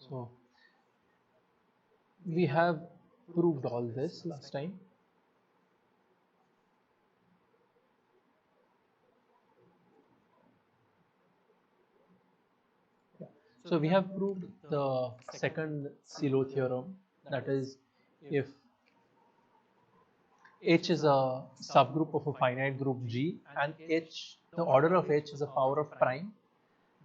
So we have proved all this last time. Yeah. So we have proved the second Silo theorem, that is, if H is a subgroup of a finite group G and H, the order of H is a power of prime,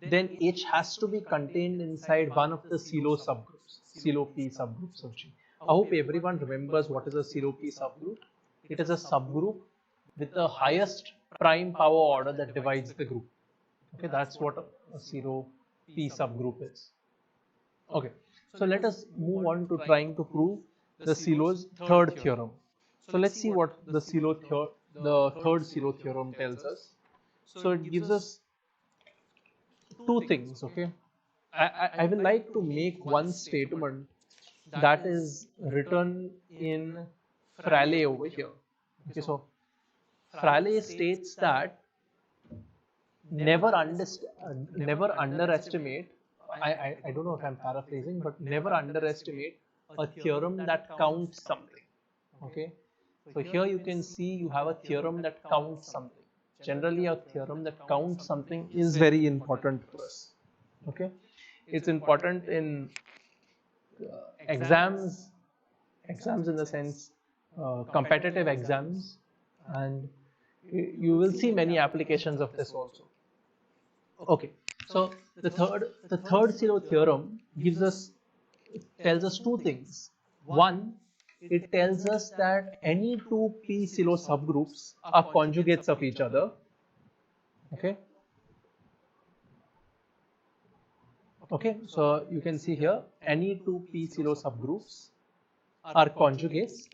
then H has to be contained inside one of the Silo subgroups, Silo P subgroups of G. I hope everyone remembers what is a Silo P subgroup. It is a subgroup with the highest prime power order that divides the group. Okay, that's what a Silo P subgroup is. Okay, so let us move on to trying to prove the Silo's third theorem. So let's see what the third Silo theorem tells us. So it gives us two things. Okay, I will like to make one statement that is written in Fraley over here. Okay, so Fraley states that never underestimate. I don't know if I'm paraphrasing, but never underestimate a theorem that counts something. Okay, so here you can see you have a theorem that counts something. Generally, a theorem that counts something is very important for us. Okay, it's important in exams, exams in the sense competitive exams, and you will see many applications of this also. Okay, so the third Silo theorem tells us two things. One, it tells us that any two p Silo subgroups are conjugates of each other. Okay. Okay, so you can see here any two p Silo subgroups are conjugates,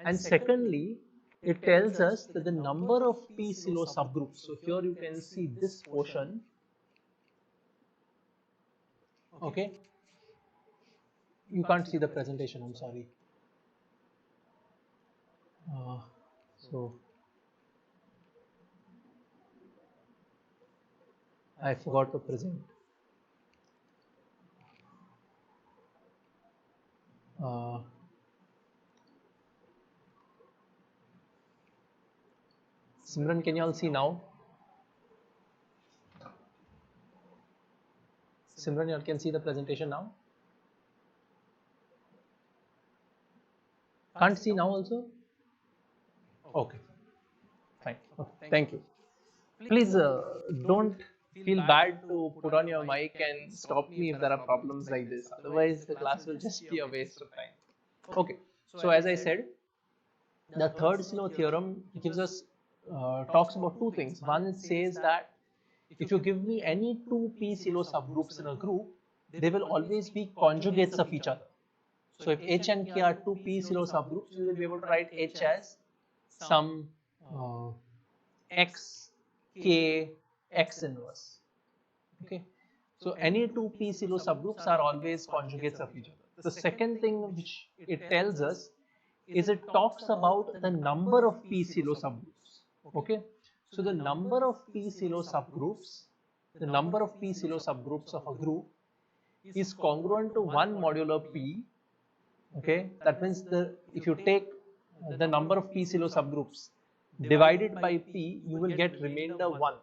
and secondly, it tells us that the number of p Silo subgroups. So here you can see this portion. Okay, you can't see the presentation, I'm sorry. So I forgot to present. Simran, can you all see now? Simran, you all can see the presentation now? Can't see now also? Okay, fine. Okay, thank you. Please don't feel bad to put on your mic and stop me if there are problems like this. Otherwise, the class will just be a waste of time. Okay, so as I said, the third Silo theorem gives us talks about two things. One, it says that if you give me any two p Silo subgroups in a group, they will always be conjugates of each other. So if H and K are two p Silo subgroups, we will be able to write H as some x k x inverse. Okay, so any two p Silo subgroups are always conjugates of each other. The second thing which it tells us is it talks about the number of p Silo subgroups. Okay, so the number of p Silo subgroups, the number of p Silo subgroups of a group is congruent to 1 modulo p. Okay, that means if you take the number of p Silo subgroups divided by p, you will get remainder 1.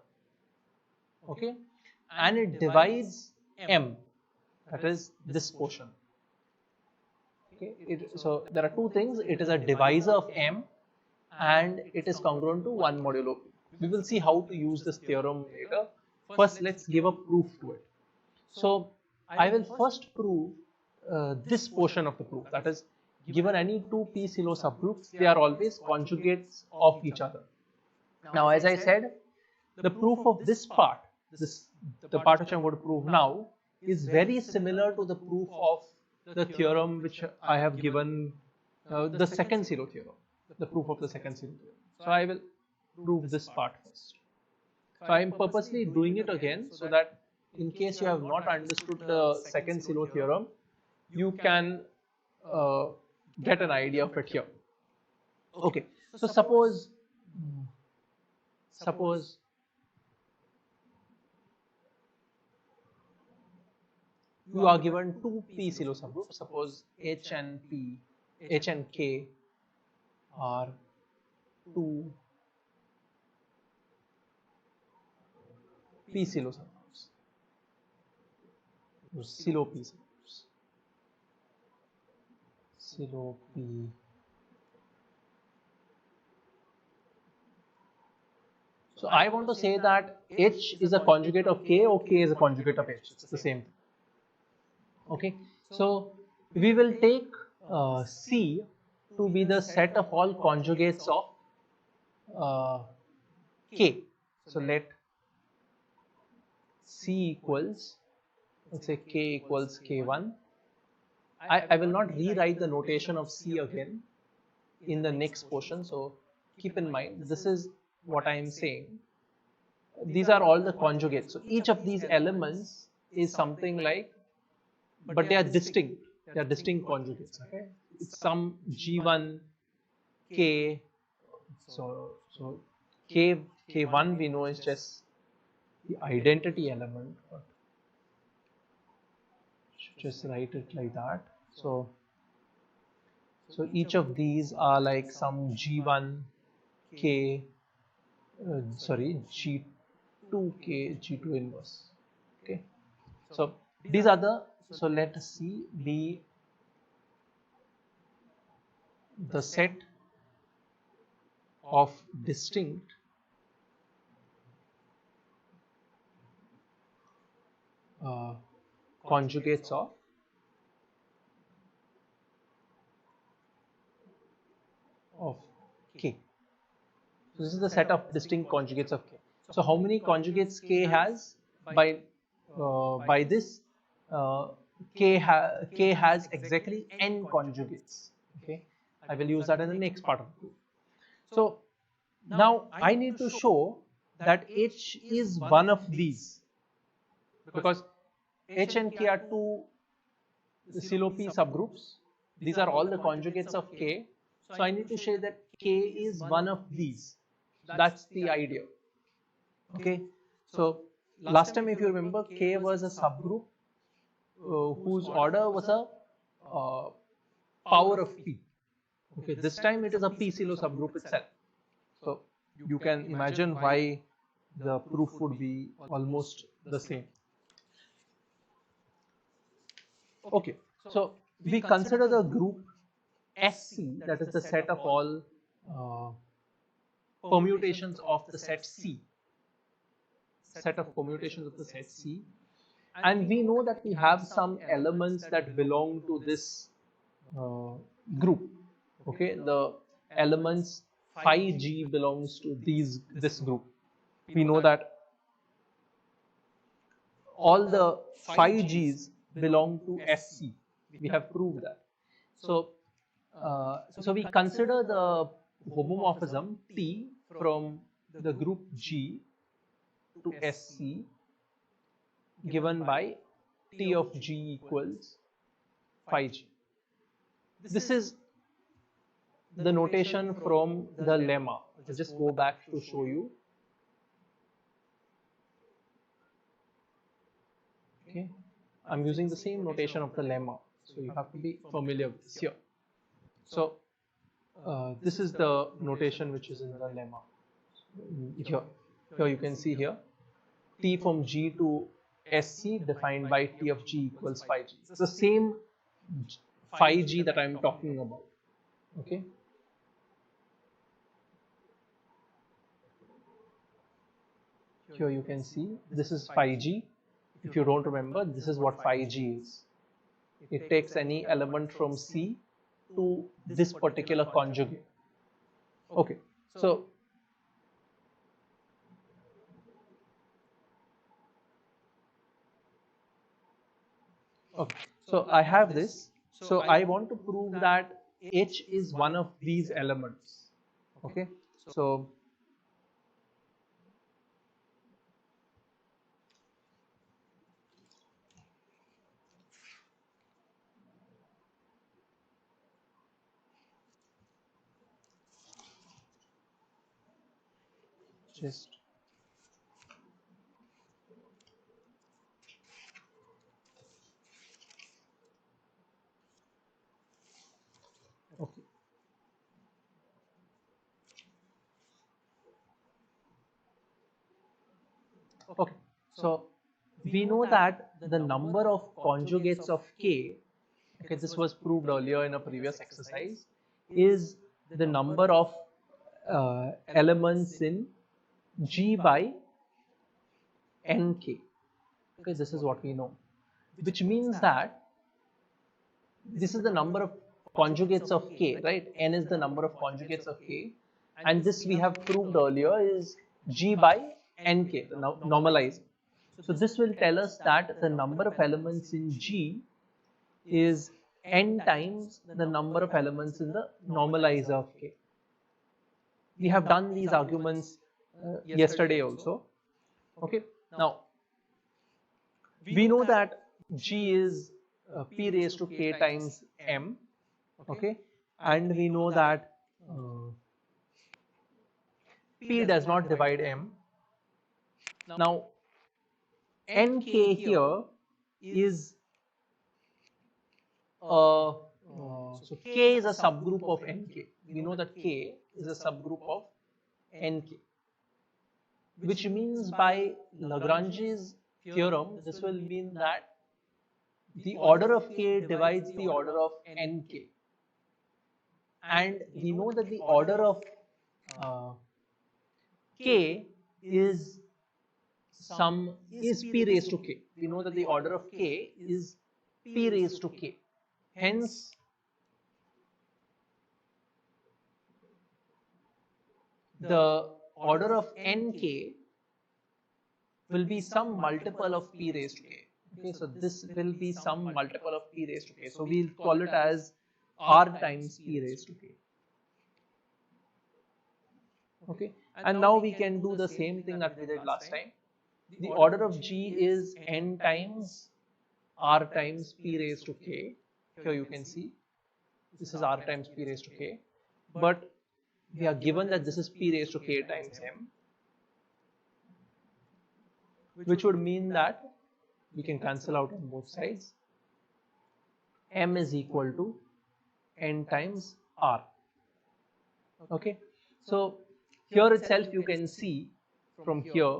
Okay, and it divides m, that is this portion. Okay, so there are two things. It is a divisor of m and it is congruent to 1 modulo p. We will see how to use this theorem later. First, let's give a proof to it. So I will first prove this portion of the proof, that is, given any two p Silo subgroups, they are always conjugates of each other. Now, as I said, the proof of this part, the part which I'm going to prove now, is very similar to the proof of the theorem which I have given, the second Silo theorem, the proof of the second Silo theorem. So I will prove this part first. So I am purposely doing it again so that in case you have not understood the second Silo theorem, you can get an idea of it here. Okay, so suppose suppose, you are given two p silo subgroups. Suppose H and K are two p silo subgroups. Silo p subgroups. Silo p. So I want to say that H is a conjugate of K or K is a conjugate of H. It's the same thing. Okay. So we will take C to be the set of all conjugates of K. So let C equals, let's say K equals K1. I will not rewrite the notation of C again in the next portion. So keep in mind, this is what I am saying. These are all the conjugates. So each of these elements is something like, but they are distinct. They are distinct conjugates. Okay, it's some G1 K. So K1 we know is just the identity element, but just write it like that. So each of these are like some G1 K, sorry, G2K, G2 inverse. Okay, so these are the, so let C be the set of distinct conjugates of K. So this is the set of distinct conjugates of K. So how many conjugates K has? By this, K has exactly n conjugates. Okay, I will use that in the next part of the proof. So now I need to show that H is one of these, because H and K are two silo p subgroups. These are all the conjugates of K. So I need to show that K is one of these. That's the idea. Okay. So last time, if you remember, K was a subgroup whose order was a power of P. Okay. This time it is a P silo subgroup itself. So you can imagine why the proof would be almost the same. Okay. So we consider the group SC, that is the set of all permutations of the set C. Set of permutations of the set C. And we know that we have some elements that belong to this group. Okay, the elements phi g belongs to this group. We know that all the phi g's belong to SC. We have proved that. So we consider the homomorphism T from the group G to SC given by T of G equals phi G. This is the notation from the lemma. I'll just go back to show you. Okay, I'm using the same notation of the lemma, so you have to be familiar with this here. So this is the notation which is in the lemma. Here you can see here, T from G to SC defined by T of G equals phi G. It's the same phi G that I'm talking about. Okay. Here you can see this is phi G. If you don't remember, this is what phi G is. It takes any element from C to this particular conjugate. Okay, so I have this. So I want to prove that H is one of these elements. Okay, so just Okay, so we know that the number of conjugates of k, okay, this was proved earlier in a previous exercise, is the number of elements in G by Nk. Okay, this is what we know, which means that this is the number of conjugates of k, right? N is the number of conjugates of k, and this we have proved earlier is G by Nk, the normalizing. So this will tell us that the number of elements in G is n times the number of elements in the normalizer of k. We have done these arguments yesterday also. Okay, now we know that G is p raised to k times m. Okay, and we know that p does not divide m. Now nk here is so k is a subgroup of nk. We know that k is a subgroup of nk, which means by Lagrange's theorem, this will mean that the order of k divides the order of nk, and we know that the order of uh, k is p raised to k. We know that the order of k is p raised to k. Hence, the order of nk will be some multiple of p raised to k. Okay, so this will be some multiple of p raised to k. So we'll call it as r times p raised to k. Okay, and now we can do the same thing that we did last time. The order of G is n times r times p raised to k. Here you can see this is r times p raised to k, but we are given that this is p raised to k times m, which would mean that we can cancel out on both sides. M is equal to n times r. Okay, so here itself you can see from here,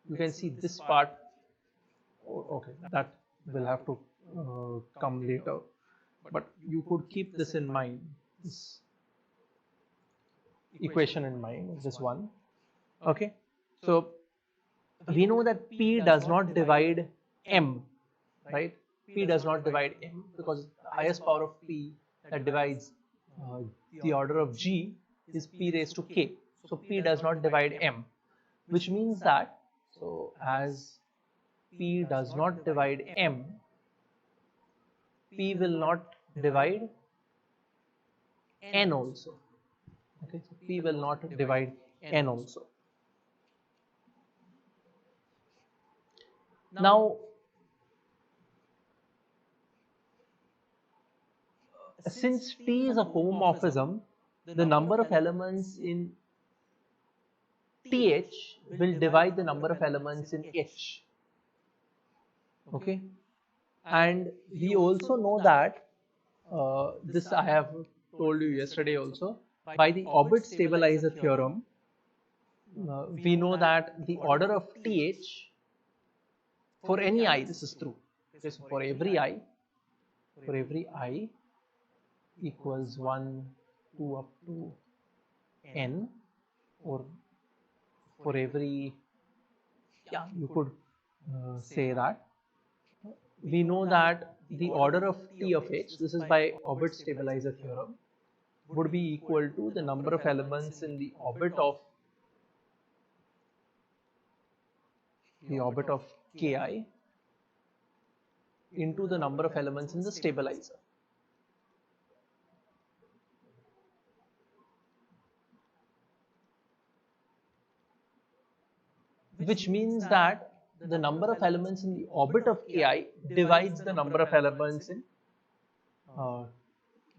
you can see this part. Okay, that will have to come later, but you could keep this in mind, this equation in mind, this one. Okay, so we know that p does not divide m, right? P does not divide m because the highest power of p that divides the order of G is p raised to k. So p does not divide m, which means that, so as p does not divide m, p will not divide n also. Okay, so p will not divide n also. Now, since T is a homomorphism, the number of elements in TH will divide the number of elements in H. Okay, and we also know that this I have told you yesterday also, by the orbit stabilizer theorem, we know that the order of TH for any I, this is true. Okay, so for every I equals 1, 2 up to n, or for every, yeah, you could say that. We know that the order of T of H, this is by orbit stabilizer theorem, would be equal to the number of elements in the orbit of Ki into the number of elements in the stabilizer. Which means that the number of elements in the orbit of Ki divides the number of elements in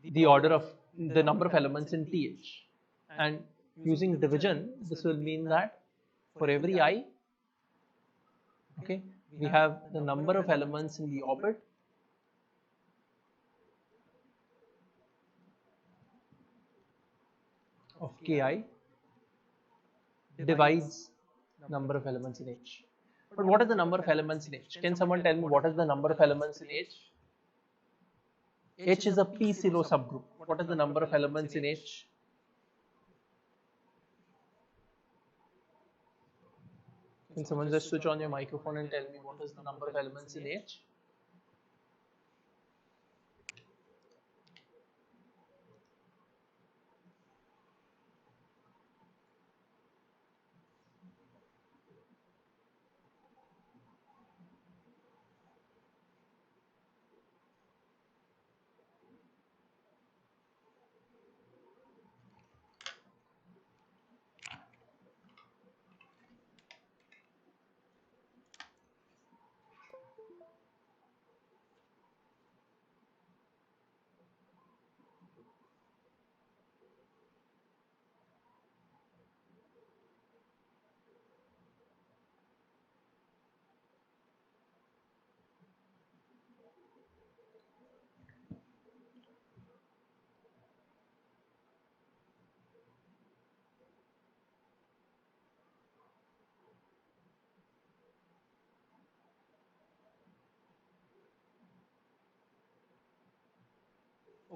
the order of the number of elements in TH. And using division, this will mean that for every I, okay, we have the number of elements in the orbit of Ki divides number of elements in H. But what is the number of elements in H? Can someone tell me what is the number of elements in H? H is a p-silo subgroup. What is the number of elements in H? Can someone just switch on your microphone and tell me what is the number of elements in H?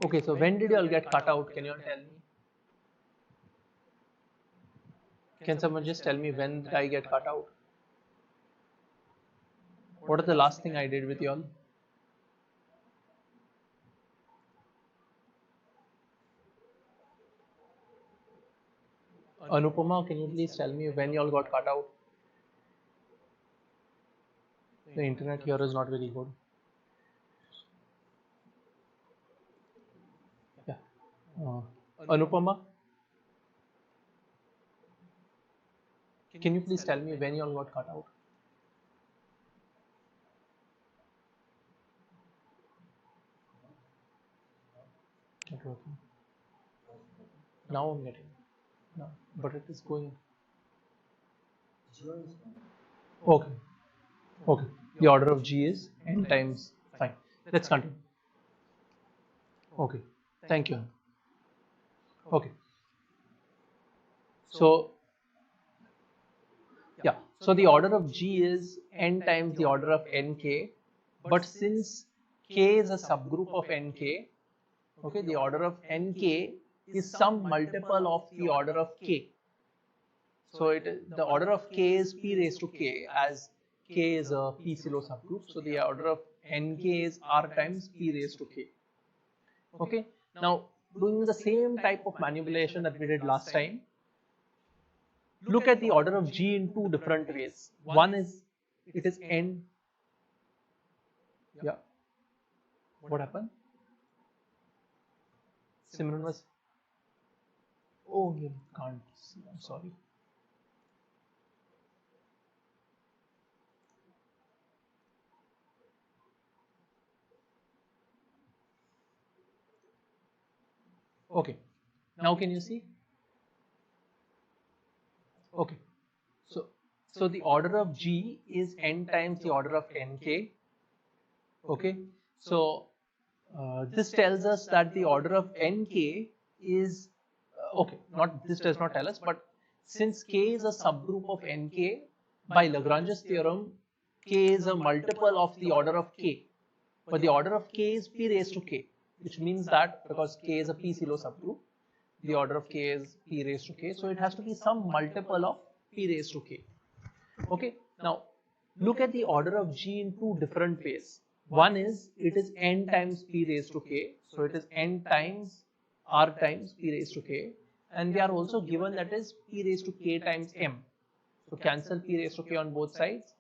Okay, so when did you all get cut out? Can you all tell me? Can someone just tell me when did I get cut out? What is the last thing I did with you all? Anupama, can you please tell me when you all got cut out? The internet here is not very good. Yeah. Anupama, can you please tell me when you all got cut out? Not working. Now I'm getting. No, but it is going. Okay. Okay. The order of G is n times. Fine. Let's continue. Okay. Thank you. Okay. So, yeah. So the order of G is n times the order of nk. But since k is a subgroup of nk, okay, the order of nk is some multiple of the order of k. So it is, the order of k is p raised to k, as k is a p-silo subgroup. So the order of nk is r times p raised to k. Okay. Now doing the same type of manipulation that we did last time, look at the order of G in two different ways. One is it is n. Yeah. What happened? Simran was. Oh, you can't see. I'm sorry. Okay. Now can you see? Okay. So the order of G is n times the order of nk. Okay. So this tells us that the order of nk is okay. Not this does not tell us, but since k is a subgroup of nk, by Lagrange's theorem, k is a multiple of the order of k. But the order of k is p raised to k, which means that because k is a p-silo subgroup, the order of k is p raised to k. So it has to be some multiple of p raised to k. Okay. Now look at the order of G in two different ways. One is it is n times p raised to k. So it is n times r times p raised to k. And we are also given that is p raised to k times m. So cancel p raised to k on both sides.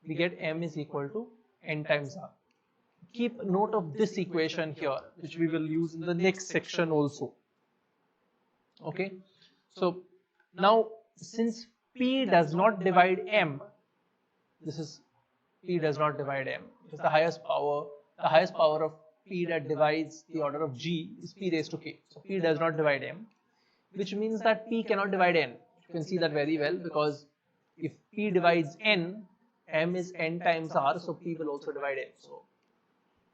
We get m is equal to n times r. Keep note of this equation here, which we will use in the next section also. Okay. So now since p does not divide m, this is p does not divide m. It is the highest power of p that divides the order of G is p raised to k. So p does not divide m, which means that p cannot divide n. You can see that very well, because if p divides n, m is n times r, so p will also divide n. So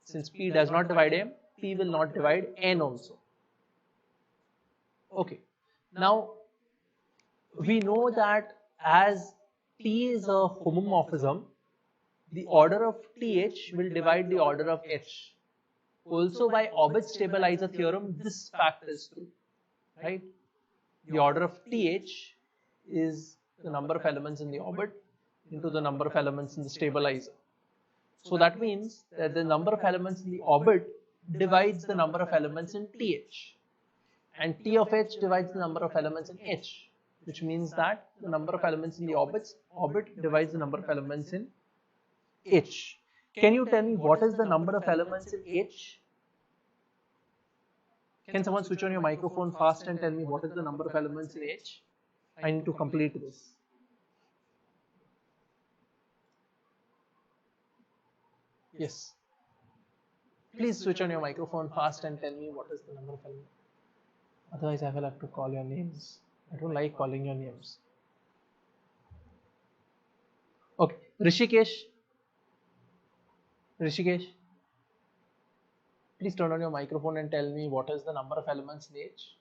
since p does not divide m, p will not divide n also. Okay. Now we know that as T is a homomorphism, the order of TH will divide the order of H. Also, by orbit stabilizer theorem, this fact is true, right? The order of TH is the number of elements in the orbit into the number of elements in the stabilizer. So that means that the number of elements in the orbit divides the number of elements in TH, and T of H divides the number of elements in H, which means that the number of elements in the orbit divides the number of elements in H. Can you tell me what is the number of elements in H? Can someone switch on your microphone fast and tell me what is the number of elements in H? I need to complete this. Yes. Please switch on your microphone fast and tell me what is the number of elements. Otherwise, I will have to call your names. I don't like calling your names. Okay, Rishikesh. Rishikesh, please turn on your microphone and tell me what is the number of elements in H.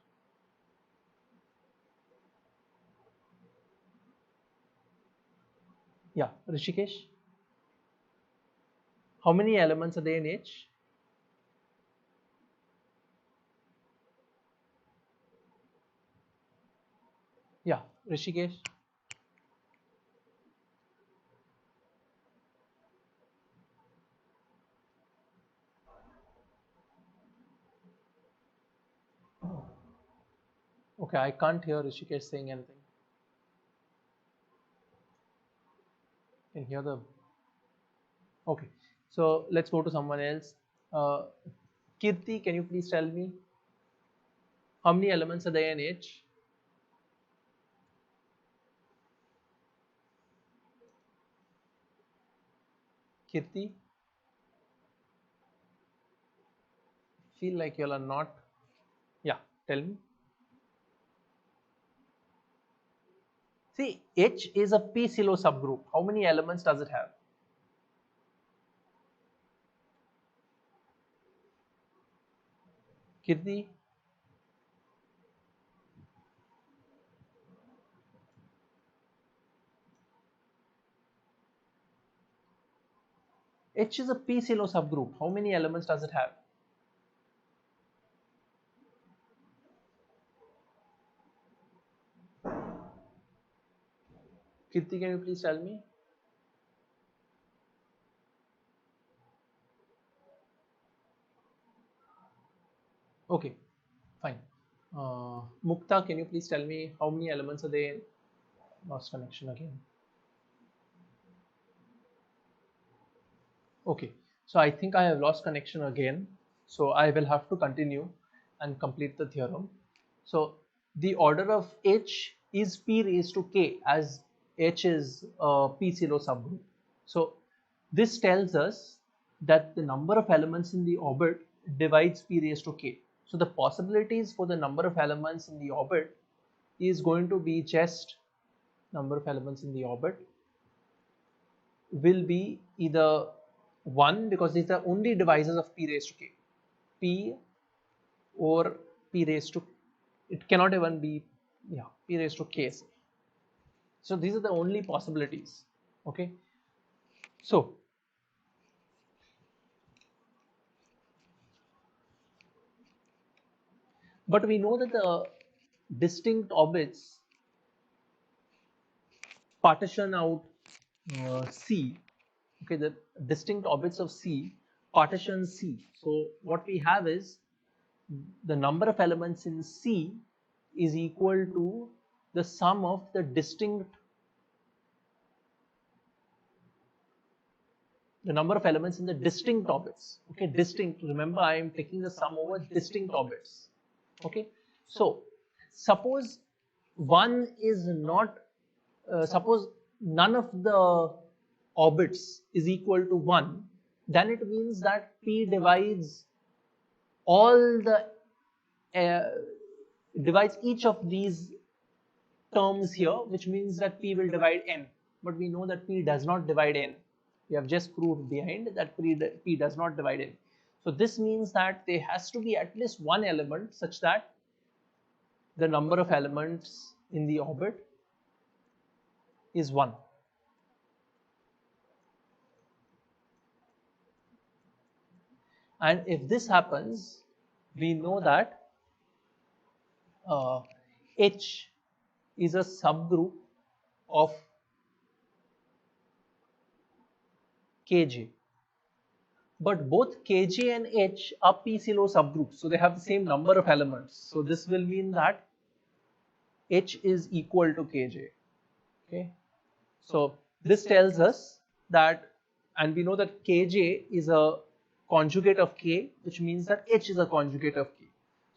Yeah, Rishikesh. How many elements are there in H? Yeah, Rishikesh. Okay, I can't hear Rishikesh saying anything. Can hear the. Okay, so let's go to someone else. Kirti, can you please tell me how many elements are there in H? Kirti, feel like you are not. Yeah, tell me. See, H is a p-silo subgroup. How many elements does it have? Kirti? H is a p-silo subgroup. How many elements does it have? Kirti, can you please tell me? Okay, fine. Mukta, can you please tell me how many elements are there? Lost connection again. Okay, so I think I have lost connection again. So I will have to continue and complete the theorem. So the order of H is p raised to k, as H is a p-zero subgroup. So this tells us that the number of elements in the orbit divides p raised to k. So the possibilities for the number of elements in the orbit is going to be just number of elements in the orbit will be either 1, because these are only divisors of p raised to k, p or p raised to, it cannot even be, yeah, p raised to k. So these are the only possibilities. Okay, so but we know that the distinct orbits partition out C. Okay, the distinct orbits of C partition C. So what we have is the number of elements in C is equal to the sum of the number of elements in the distinct orbits. Okay, distinct, remember I am taking the sum over distinct orbits. Okay, so suppose one is not, suppose none of the orbits is equal to 1, then it means that P divides all the divides each of these terms here, which means that P will divide n. But we know that P does not divide n. We have just proved behind that P does not divide n. So this means that there has to be at least one element such that the number of elements in the orbit is 1. And if this happens, we know that H is a subgroup of Kj. But both Kj and H are p-silo subgroups, so they have the same number of elements. So this will mean that H is equal to Kj. Okay, so this tells us that, and we know that Kj is a conjugate of K, which means that H is a conjugate of K.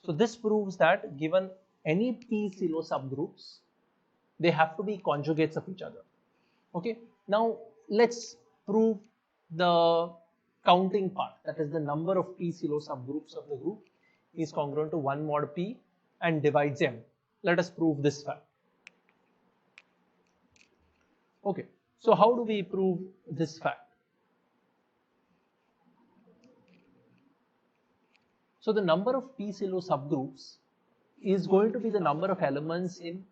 So this proves that given any p-silo subgroups, they have to be conjugates of each other. Okay, now let's prove the counting part, that is the number of p-silo subgroups of the group is congruent to 1 mod p and divides m. Let us prove this fact. Okay, so how do we prove this fact? So the number of p-silo subgroups is going to be the number of elements in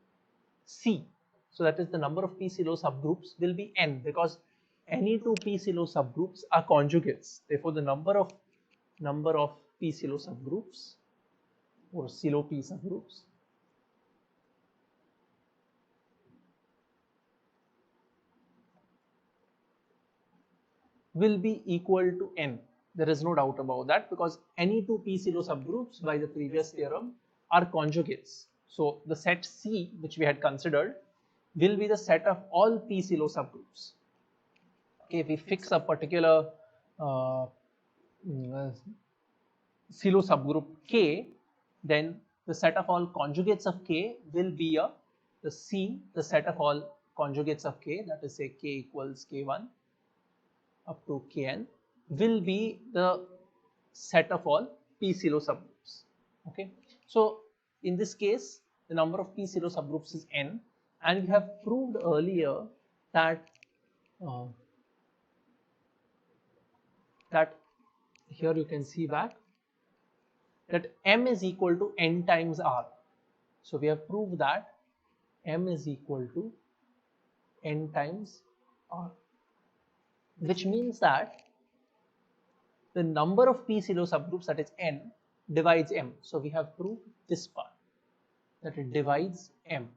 C. So that is the number of p-silo subgroups will be n, because any two p-silo subgroups are conjugates. Therefore, the number of p-silo subgroups or silo p subgroups will be equal to n. There is no doubt about that, because any two p-silo subgroups by the previous theorem are conjugates. So the set C, which we had considered, will be the set of all p-silo subgroups. Okay, if we fix a particular silo subgroup K, then the set of all conjugates of K will be the C, the set of all conjugates of K, that is say K equals K1 up to Kn, will be the set of all p-silo subgroups. Okay, so in this case, the number of p-silo subgroups is n, and we have proved earlier that here you can see back that m is equal to n times r. So we have proved that m is equal to n times r, which means that the number of p-silo subgroups, that is n, divides m. So we have proved this part, that it divides m.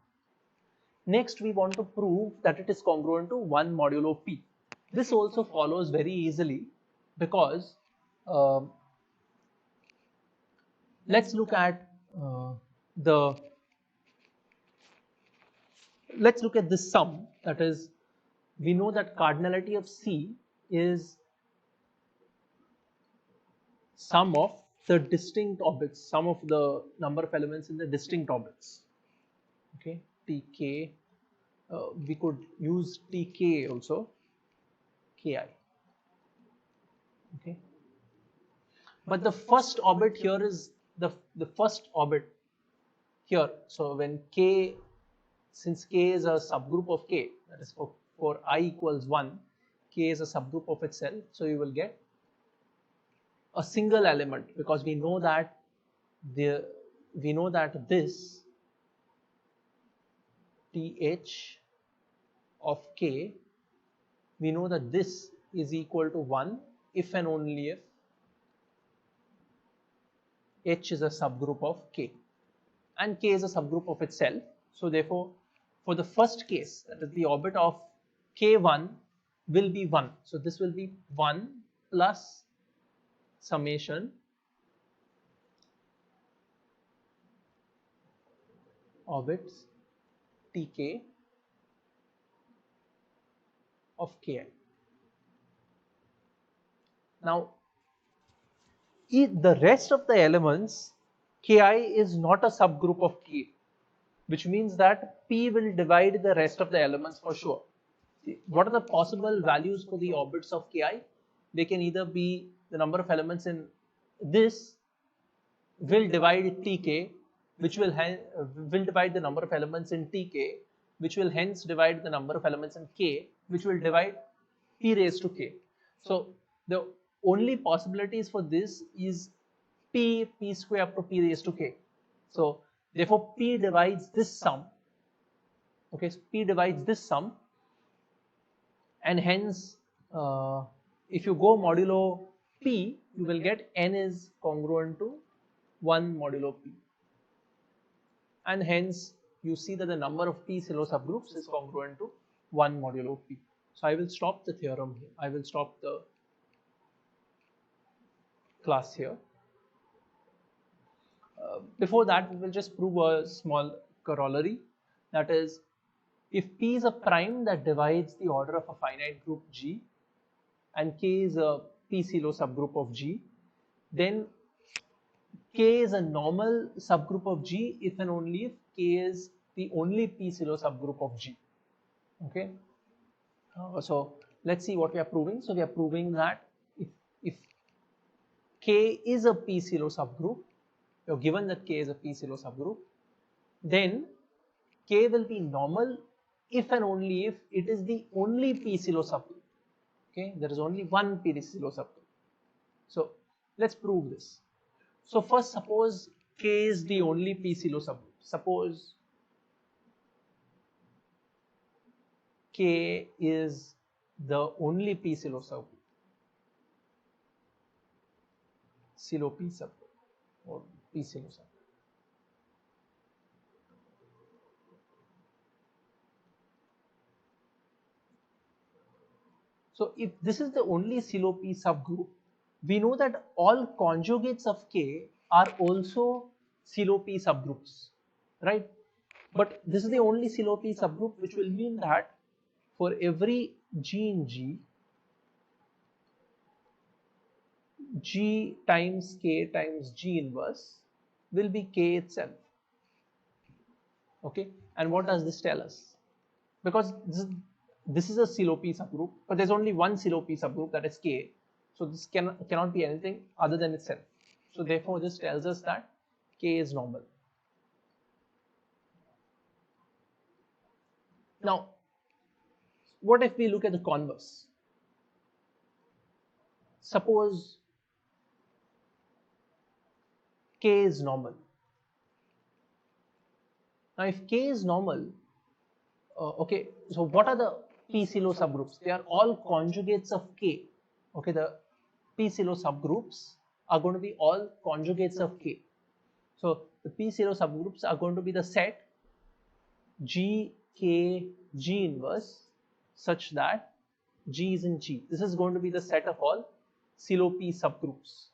Next, we want to prove that it is congruent to 1 modulo p. This also follows very easily, because let's look at this sum. That is, we know that cardinality of C is sum of the distinct orbits, sum of the number of elements in the distinct orbits. Okay, Tk, we could use Tk also, Ki. Okay, but the first orbit here is the first orbit here. So when K, since K is a subgroup of K, that is for I equals 1, K is a subgroup of itself, so you will get a single element, because we know that this Th of K, we know that this is equal to 1 if and only if H is a subgroup of K, and K is a subgroup of itself. So therefore, for the first case, that is the orbit of K1 will be 1. So this will be 1 plus summation orbits Tk of Ki. Now, the rest of the elements, Ki is not a subgroup of K, which means that P will divide the rest of the elements for sure. What are the possible values for the orbits of Ki? They can either be the number of elements in this will divide Tk, which will divide the number of elements in Tk, which will hence divide the number of elements in K, which will divide P raised to K. So the only possibilities for this is P square up to P raised to K. So therefore P divides this sum. Okay, so P divides this sum, and hence if you go modulo P, you will get N is congruent to 1 modulo P. And hence, you see that the number of P Silo subgroups is congruent to 1 modulo P. So I will stop the theorem here. I will stop the class here. Before that, we will just prove a small corollary. That is, if P is a prime that divides the order of a finite group G, and K is a P Silo subgroup of G, then K is a normal subgroup of G if and only if K is the only P Silo subgroup of G. Okay. So let's see what we are proving. So we are proving that if K is a P Silo subgroup, you're given that K is a P Silo subgroup, then K will be normal if and only if it is the only P Silo subgroup. Okay, there is only one P Silo subgroup. So let's prove this. So first, suppose K is the only P Silo subgroup. Suppose K is the only P Silo subgroup. Silo P subgroup or P Silo subgroup. So if this is the only Silo P subgroup, we know that all conjugates of K are also Silo P subgroups, right? But this is the only Silo P subgroup, which will mean that for every G in G, G times K times G inverse will be K itself. Okay, and what does this tell us? Because this is a Silo P subgroup, but there's only one Silo P subgroup, that is K. So this cannot be anything other than itself. So therefore, this tells us that K is normal. Now, what if we look at the converse? Suppose K is normal. Now, if K is normal, okay, so what are the P Silo subgroups? They are all conjugates of K. Okay, the P Silo subgroups are going to be all conjugates of K. So the P Silo subgroups are going to be the set G, K, G inverse such that G is in G. This is going to be the set of all Silo P subgroups.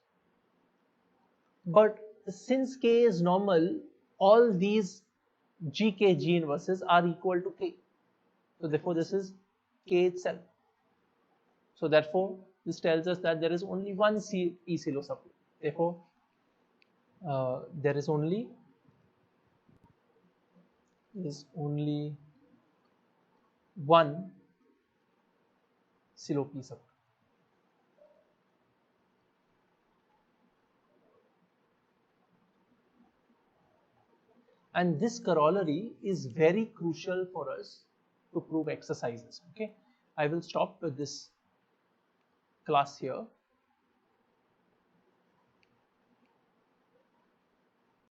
But since K is normal, all these GK G inverses are equal to K. So therefore, this is K itself. So therefore, this tells us that there is only one P Silo subgroup. Therefore, there is only one Silo P subgroup. And this corollary is very crucial for us to prove exercises. Okay, I will stop with this class here.